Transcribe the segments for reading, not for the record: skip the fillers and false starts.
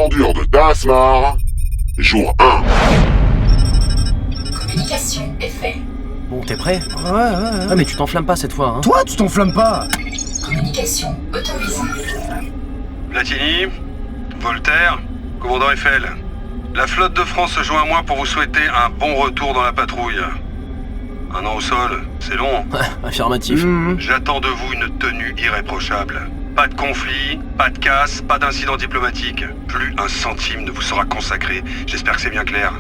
bordure de Tasmar, jour 1. Communication est faite. Bon, t'es prêt? Ouais. Ah, mais tu t'enflammes pas cette fois, hein. Toi, tu t'enflammes pas. Communication autorisée. Platini, Voltaire, commandant Eiffel. La flotte de France se joint à moi pour vous souhaiter un bon retour dans la patrouille. Un an au sol, c'est long. Affirmatif. J'attends de vous une tenue irréprochable. Pas de conflit, pas de casse, pas d'incident diplomatique. Plus un centime ne vous sera consacré. J'espère que c'est bien clair.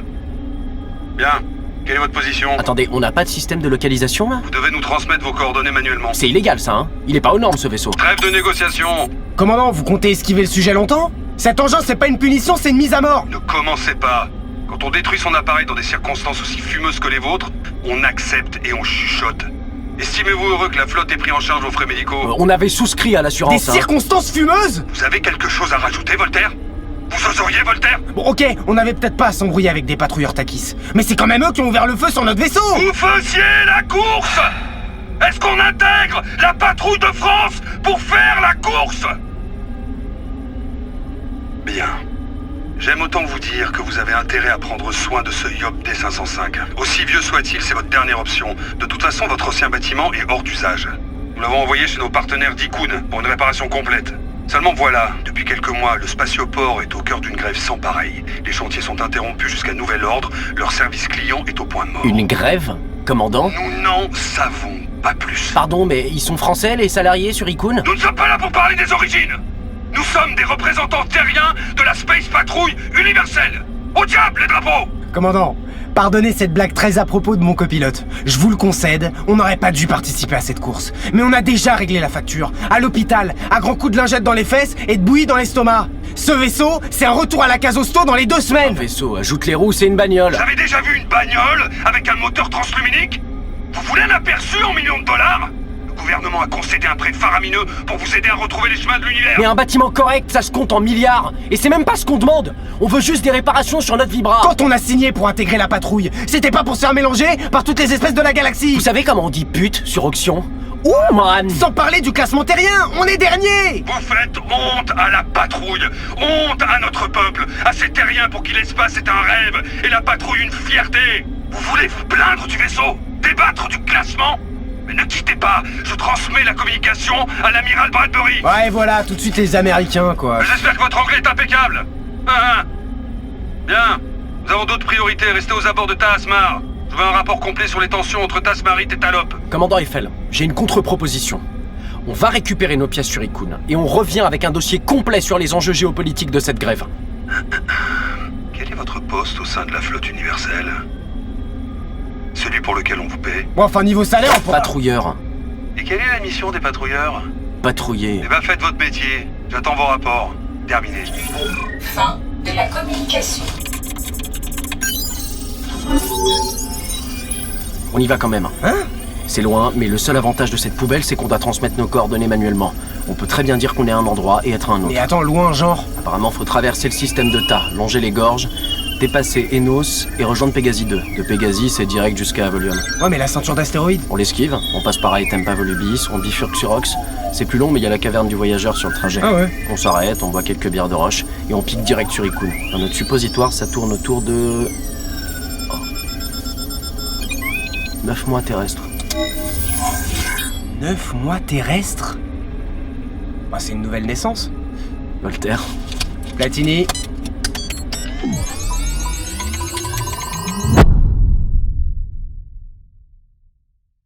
Bien. Quelle est votre position? Attendez, on n'a pas de système de localisation, là? Vous devez nous transmettre vos coordonnées manuellement. C'est illégal, ça, hein. Il est pas aux normes, ce vaisseau. Trêve de négociation. Commandant, vous comptez esquiver le sujet longtemps? Cet engin, c'est pas une punition, c'est une mise à mort. Ne commencez pas. Quand on détruit son appareil dans des circonstances aussi fumeuses que les vôtres, on accepte et on chuchote. Estimez-vous heureux que la flotte ait pris en charge vos frais médicaux? On avait souscrit à Des l'assurance, hein. circonstances fumeuses? Vous avez quelque chose à rajouter, Voltaire? Vous oseriez, Voltaire? Bon, ok, on avait peut-être pas à s'embrouiller avec des patrouilleurs Takis. Mais c'est quand même eux qui ont ouvert le feu sur notre vaisseau. Vous faisiez la course! Est-ce qu'on intègre la patrouille de France pour faire la course? Bien. J'aime autant vous dire que vous avez intérêt à prendre soin de ce Yop D505. Aussi vieux soit-il, c'est votre dernière option. De toute façon, votre ancien bâtiment est hors d'usage. Nous l'avons envoyé chez nos partenaires d'Ikun pour une réparation complète. Seulement voilà, depuis quelques mois, le spatioport est au cœur d'une grève sans pareil. Les chantiers sont interrompus jusqu'à nouvel ordre, leur service client est au point mort. Une grève? Commandant? Nous n'en savons pas plus. Pardon, mais ils sont français, les salariés sur Ikun? Nous ne sommes pas là pour parler des origines. Nous sommes des représentants terriens de la Space Patrouille universelle. Au diable les drapeaux! Commandant, pardonnez cette blague très à propos de mon copilote. Je vous le concède, on n'aurait pas dû participer à cette course. Mais on a déjà réglé la facture. À l'hôpital, à grands coups de lingette dans les fesses et de bouillie dans l'estomac. Ce vaisseau, c'est un retour à la case hosto dans les 2 Un semaines. vaisseau, ajoute les roues, c'est une bagnole. Vous avez déjà vu une bagnole avec un moteur transluminique? Vous voulez un aperçu en millions de dollars? Le gouvernement a concédé un prêt faramineux pour vous aider à retrouver les chemins de l'univers. Mais un bâtiment correct, ça se compte en milliards. Et c'est même pas ce qu'on demande. On veut juste des réparations sur notre vibra. Quand on a signé pour intégrer la patrouille, c'était pas pour se faire mélanger par toutes les espèces de la galaxie. Vous savez comment on dit pute sur auction? Ouh, man. Sans parler du classement terrien, on est dernier. Vous faites honte à la patrouille, honte à notre peuple, à ces terriens pour qui l'espace est un rêve et la patrouille une fierté. Vous voulez vous plaindre du vaisseau, débattre du classement? Mais ne quittez pas, je transmets la communication à l'amiral Bradbury. Ouais, voilà, tout de suite les Américains, quoi. J'espère que votre anglais est impeccable. Bien, nous avons d'autres priorités, restez aux abords de Tasmar. Je veux un rapport complet sur les tensions entre Tasmarite et Talop. Commandant Eiffel, j'ai une contre-proposition. On va récupérer nos pièces sur Ikun et on revient avec un dossier complet sur les enjeux géopolitiques de cette grève. Quel est votre poste au sein de la flotte universelle? Celui pour lequel on vous paie? Bon, enfin, niveau salaire, on pourra... Patrouilleur. Et quelle est la mission des patrouilleurs? Patrouiller. Eh ben faites votre métier, j'attends vos rapports. Terminé. Fin de la communication. On y va quand même. Hein? C'est loin, mais le seul avantage de cette poubelle, c'est qu'on doit transmettre nos coordonnées manuellement. On peut très bien dire qu'on est à un endroit et être à un autre. Mais attends, loin, genre... Apparemment, faut traverser le système de Tas, longer les gorges, dépasser Enos et rejoindre Pégasi 2. De Pégasi, c'est direct jusqu'à Avolion. Ouais, mais la ceinture d'astéroïdes... On l'esquive, on passe par Tempa Volubis, on bifurque sur Ox. C'est plus long, mais il y a la caverne du voyageur sur le trajet. Ah ouais? On s'arrête, on boit quelques bières de roche, et on pique direct sur Ikun. Dans notre suppositoire, ça tourne autour de... 9 mois terrestres. 9 mois terrestres? Bah, c'est une nouvelle naissance. Voltaire. Platini.